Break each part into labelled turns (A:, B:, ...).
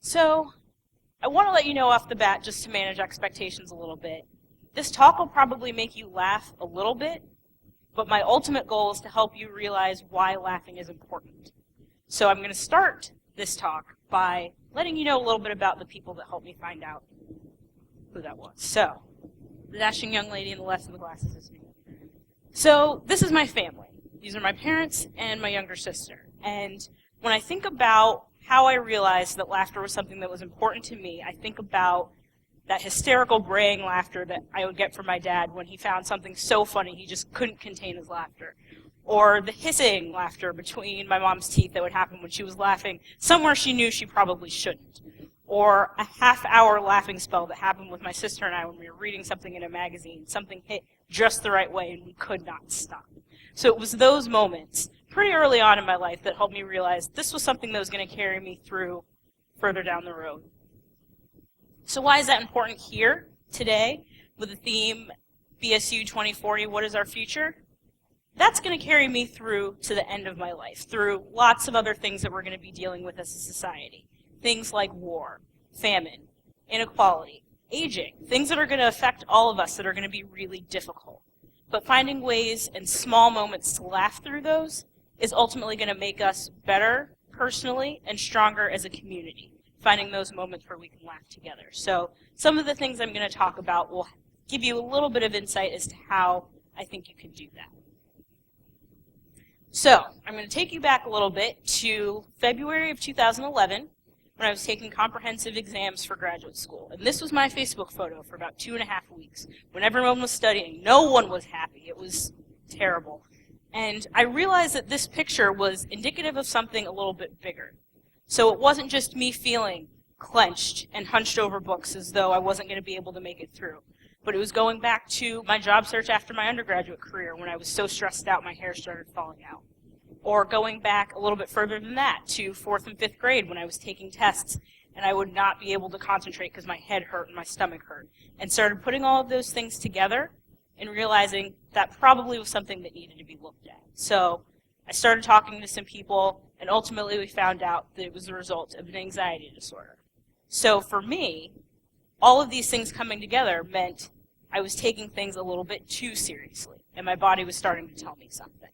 A: So, I want to let you know off the bat, just to manage expectations a little bit, this talk will probably make you laugh a little bit, but my ultimate goal is to help you realize why laughing is important. So I'm going to start this talk by letting you know a little bit about the people that helped me find out who that was. So, the dashing young lady in the left of the glasses is me. So, this is my family. These are my parents and my younger sister. And when I think about how I realized that laughter was something that was important to me, I think about that hysterical braying laughter that I would get from my dad when he found something so funny he just couldn't contain his laughter. Or the hissing laughter between my mom's teeth that would happen when she was laughing somewhere she knew she probably shouldn't. Or a half-hour laughing spell that happened with my sister and I when we were reading something in a magazine. Something hit just the right way and we could not stop. So it was those moments pretty early on in my life that helped me realize this was something that was going to carry me through further down the road. So why is that important here today with the theme BSU 2040, what is our future? That's going to carry me through to the end of my life, through lots of other things that we're going to be dealing with as a society. Things like war, famine, inequality, aging, things that are going to affect all of us that are going to be really difficult. But finding ways and small moments to laugh through those is ultimately going to make us better personally and stronger as a community, finding those moments where we can laugh together. So some of the things I'm going to talk about will give you a little bit of insight as to how I think you can do that. So I'm going to take you back a little bit to February of 2011 when I was taking comprehensive exams for graduate school. And this was my Facebook photo for about 2.5 weeks. When everyone was studying, no one was happy. It was terrible. And I realized that this picture was indicative of something a little bit bigger. So it wasn't just me feeling clenched and hunched over books as though I wasn't going to be able to make it through. But it was going back to my job search after my undergraduate career when I was so stressed out my hair started falling out. Or going back a little bit further than that to 4th and 5th grade when I was taking tests and I would not be able to concentrate because my head hurt and my stomach hurt. And started putting all of those things together and realizing that probably was something that needed to be looked at. So I started talking to some people, and ultimately we found out that it was the result of an anxiety disorder. So for me, all of these things coming together meant I was taking things a little bit too seriously, and my body was starting to tell me something.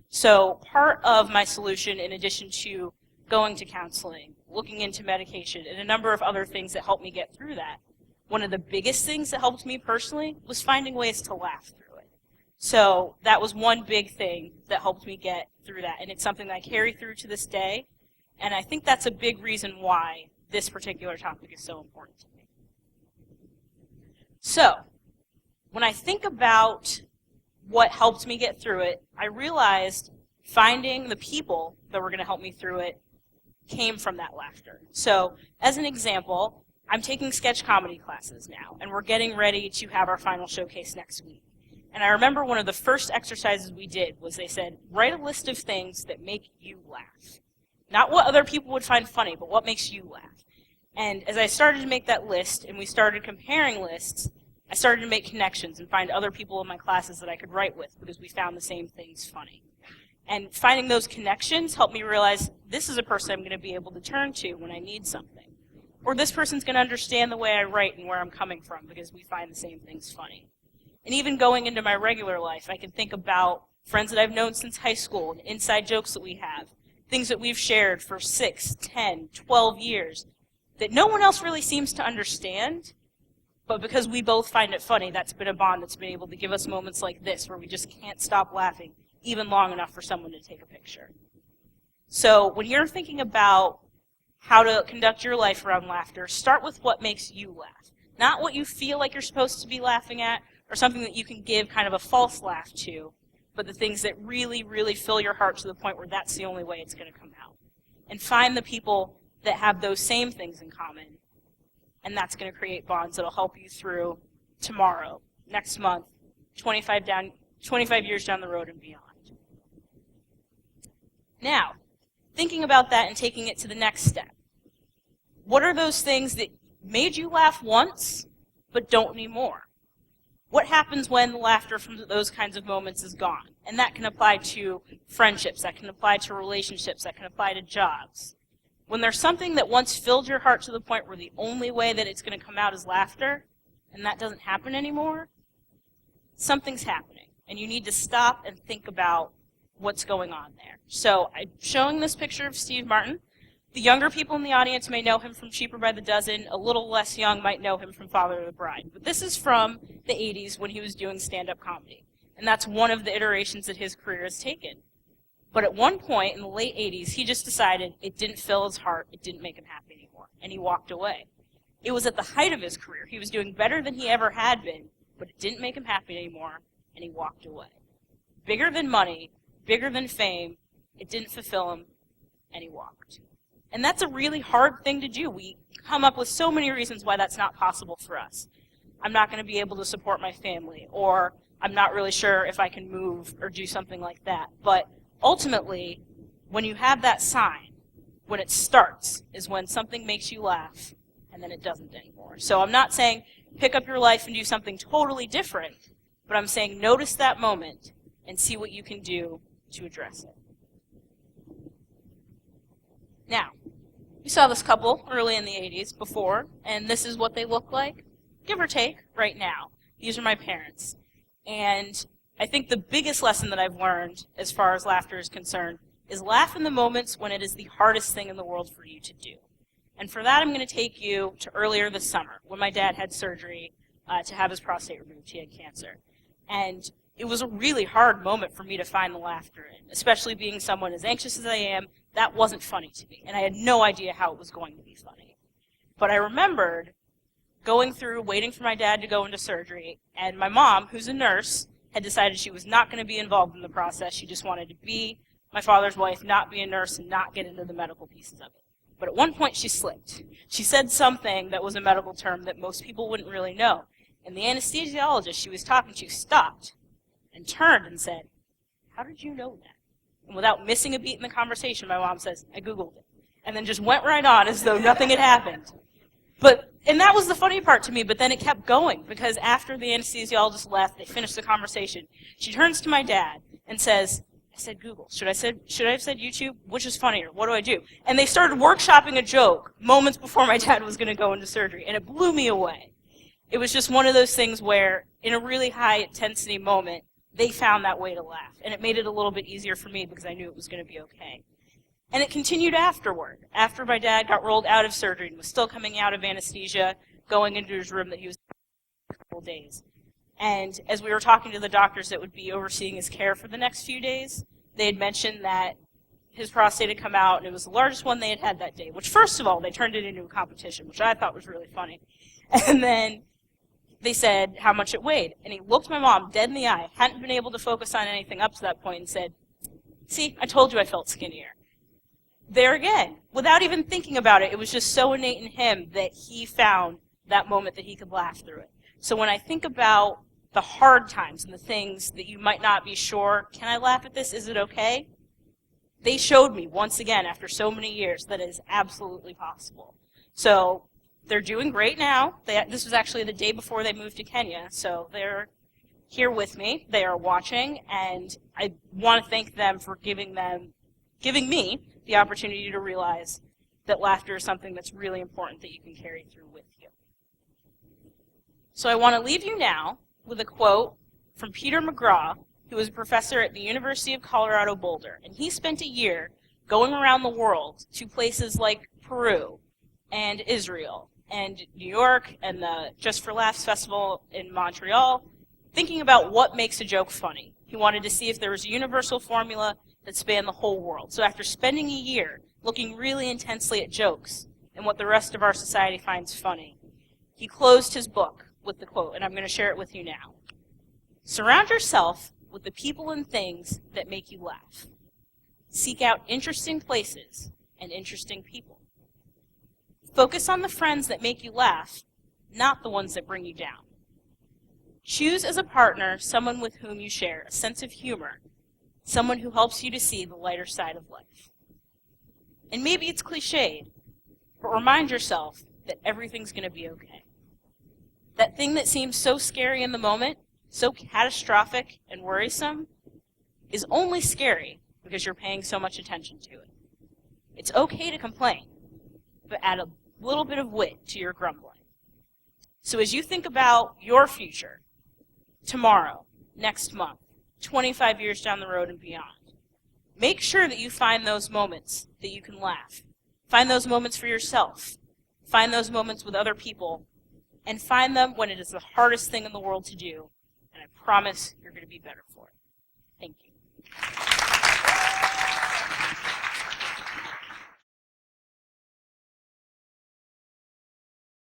A: So part of my solution, in addition to going to counseling, looking into medication, and a number of other things that helped me get through that, one of the biggest things that helped me personally was finding ways to laugh through it. So that was one big thing that helped me get through that, and it's something that I carry through to this day, and I think that's a big reason why this particular topic is so important to me. So, when I think about what helped me get through it, I realized finding the people that were going to help me through it came from that laughter. So, as an example, I'm taking sketch comedy classes now, and we're getting ready to have our final showcase next week. And I remember one of the first exercises we did was they said, write a list of things that make you laugh. Not what other people would find funny, but what makes you laugh. And as I started to make that list, and we started comparing lists, I started to make connections and find other people in my classes that I could write with because we found the same things funny. And finding those connections helped me realize this is a person I'm going to be able to turn to when I need something. Or this person's going to understand the way I write and where I'm coming from because we find the same things funny. And even going into my regular life, I can think about friends that I've known since high school and inside jokes that we have, things that we've shared for 6, 10, 12 years that no one else really seems to understand, but because we both find it funny, that's been a bond that's been able to give us moments like this where we just can't stop laughing even long enough for someone to take a picture. So when you're thinking about how to conduct your life around laughter, start with what makes you laugh. Not what you feel like you're supposed to be laughing at or something that you can give kind of a false laugh to, but the things that really, really fill your heart to the point where that's the only way it's going to come out. And find the people that have those same things in common, and that's going to create bonds that will help you through tomorrow, next month, 25 years down the road and beyond. Now, thinking about that and taking it to the next step. What are those things that made you laugh once, but don't anymore? What happens when the laughter from those kinds of moments is gone? And that can apply to friendships, that can apply to relationships, that can apply to jobs. When there's something that once filled your heart to the point where the only way that it's going to come out is laughter, and that doesn't happen anymore, something's happening. And you need to stop and think about what's going on there. So I'm showing this picture of Steve Martin. The younger people in the audience may know him from Cheaper by the Dozen. A little less young might know him from Father of the Bride. But this is from the 80s when he was doing stand-up comedy. And that's one of the iterations that his career has taken. But at one point in the late 80s, he just decided it didn't fill his heart, it didn't make him happy anymore, and he walked away. It was at the height of his career. He was doing better than he ever had been, but it didn't make him happy anymore, and he walked away. Bigger than money, bigger than fame, it didn't fulfill him, and he walked. And that's a really hard thing to do. We come up with so many reasons why that's not possible for us. I'm not going to be able to support my family, or I'm not really sure if I can move or do something like that. But ultimately, when you have that sign, when it starts, is when something makes you laugh, and then it doesn't anymore. So I'm not saying pick up your life and do something totally different, but I'm saying notice that moment and see what you can do to address it. Now, you saw this couple early in the 80s before, and this is what they look like, give or take, right now. These are my parents. And I think the biggest lesson that I've learned as far as laughter is concerned is laugh in the moments when it is the hardest thing in the world for you to do. And for that, I'm going to take you to earlier this summer when my dad had surgery to have his prostate removed. He had cancer. And it was a really hard moment for me to find the laughter in, especially being someone as anxious as I am. That wasn't funny to me, and I had no idea how it was going to be funny. But I remembered going through, waiting for my dad to go into surgery, and my mom, who's a nurse, had decided she was not going to be involved in the process. She just wanted to be my father's wife, not be a nurse, and not get into the medical pieces of it. But at one point she slipped. She said something that was a medical term that most people wouldn't really know. And the anesthesiologist she was talking to stopped and turned and said, "How did you know that?" And without missing a beat in the conversation, my mom says, "I Googled it." And then just went right on as though nothing had happened. And that was the funny part to me, but then it kept going, because after the anesthesiologist left, they finished the conversation. She turns to my dad and says, "I said Google. Should I have said YouTube? Which is funnier? What do I do?" And they started workshopping a joke moments before my dad was going to go into surgery, and it blew me away. It was just one of those things where, in a really high intensity moment, they found that way to laugh, and it made it a little bit easier for me because I knew it was going to be okay. And it continued afterward. After my dad got rolled out of surgery and was still coming out of anesthesia, going into his room that he was for a couple days. And as we were talking to the doctors that would be overseeing his care for the next few days, they had mentioned that his prostate had come out, and it was the largest one they had had that day, which, first of all, they turned it into a competition, which I thought was really funny. And then they said how much it weighed. And he looked my mom dead in the eye, hadn't been able to focus on anything up to that point, and said, "See, I told you I felt skinnier." There again, without even thinking about it, it was just so innate in him that he found that moment that he could laugh through it. So when I think about the hard times and the things that you might not be sure, can I laugh at this? Is it okay? They showed me once again after so many years that it is absolutely possible. So they're doing great now. This was actually the day before they moved to Kenya, so they're here with me. They are watching, and I want to thank them for giving me the opportunity to realize that laughter is something that's really important that you can carry through with you. So I want to leave you now with a quote from Peter McGraw, who was a professor at the University of Colorado Boulder. And he spent a year going around the world to places like Peru and Israel and New York and the Just for Laughs Festival in Montreal, thinking about what makes a joke funny. He wanted to see if there was a universal formula that spanned the whole world. So after spending a year looking really intensely at jokes and what the rest of our society finds funny, he closed his book with the quote, and I'm going to share it with you now. "Surround yourself with the people and things that make you laugh. Seek out interesting places and interesting people. Focus on the friends that make you laugh, not the ones that bring you down. Choose as a partner someone with whom you share a sense of humor, someone who helps you to see the lighter side of life. And maybe it's cliched, but remind yourself that everything's going to be okay. That thing that seems so scary in the moment, so catastrophic and worrisome, is only scary because you're paying so much attention to it. It's okay to complain. but add a little bit of wit to your grumbling. So as you think about your future, tomorrow, next month, 25 years down the road and beyond, make sure that you find those moments that you can laugh. Find those moments for yourself. Find those moments with other people. And find them when it is the hardest thing in the world to do. And I promise you're going to be better for it. Thank you.